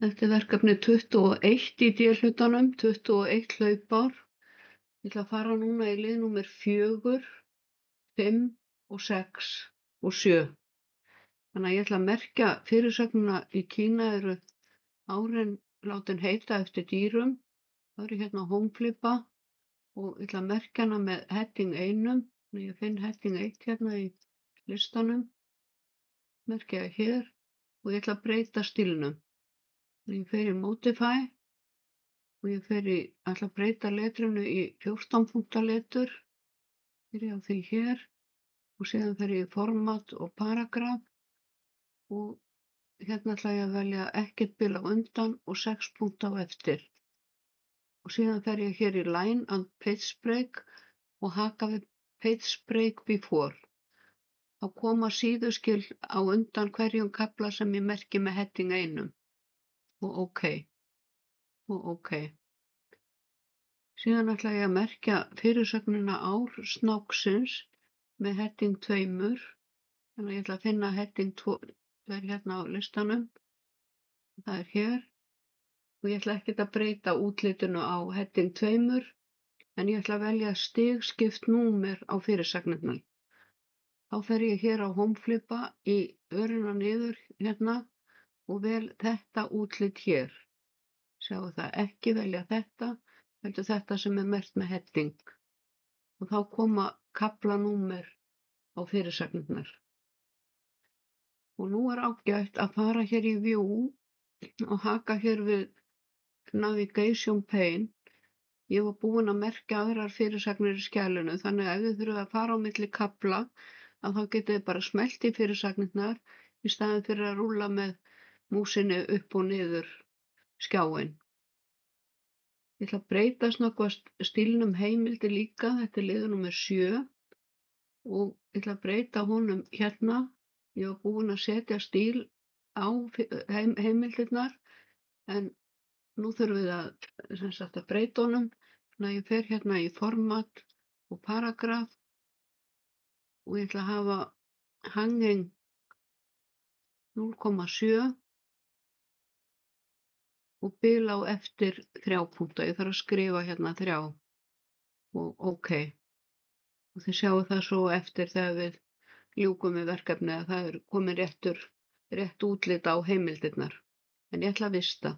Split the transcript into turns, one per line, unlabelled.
Þetta er verkefni 21 í D-hlutanum, 21 hlaupár. Ég ætla að fara núna í lið númer 4, 5 og 6 og 7. Þannig að ég ætla að merkja fyrirsögnina í Kína eru árin látin heita eftir dýrum. Það eru hérna hómflipa og ég ætla að merkja hana með heading 1. Ég finn heading 1 hérna í listanum. Merkja það hér og ég ætla að breyta stílnum. Ég fer í Modify og ég ætla að breyta letrinu í 14 punkta letur. Byrja á því hér og síðan fer ég í Format og Paragraf og hérna ætla ég að velja ekkert bil á undan og 6 punkta á eftir. Og síðan fer ég hér í Line and Page Break og haka við Page Break Before. Þá koma síðuskil á undan hverjum kafla sem ég merki með heading 1 og OK. Síðan ætla ég að merkja fyrirsögnina ár snáksins með heading 2. Þannig að ég ætla að finna heading 2 hérna á listanum. Það er hér. Og ég ætla ekkert að breyta útlitinu á heading 2 en ég ætla að velja stigskipt númer á fyrirsagnirnar. Þá fer ég hér á hómflipa í örina niður hérna og vel þetta útlit hér. Sjáu það, ekki velja þetta, heldur þetta sem er merkt með heading. Og þá koma kaflanúmer á fyrirsagnirnar. Og nú er ágætt að fara hér í View og haka hér við Navigation Pane. Ég var búin að merkja aðrar fyrirsagnir í skjalinu, þannig að ef þið þurfið að fara á milli kafla, að þá getið þið bara smellt í fyrirsagnirnar í staðinn fyrir að rúlla með músinni upp og niður skjáinn. Ég ætla að breyta snöggvast stílnum heimildir líka, þetta er liður númer 7 og ég ætla að breyta honum hérna. Ég var búin að setja stíl á heimildirnar en nú þurfum við að breyta honum. Þannig að ég fer hérna í Format og Paragraf og ég ætla að hafa hanging 0,7 og bil á eftir 3 punkta. Ég þarf að skrifa hérna 3 og OK. Og þið sjáu það svo eftir þegar við ljúkum við verkefnið að það er komin rétt útlit á heimildirnar. En ég ætla að vista.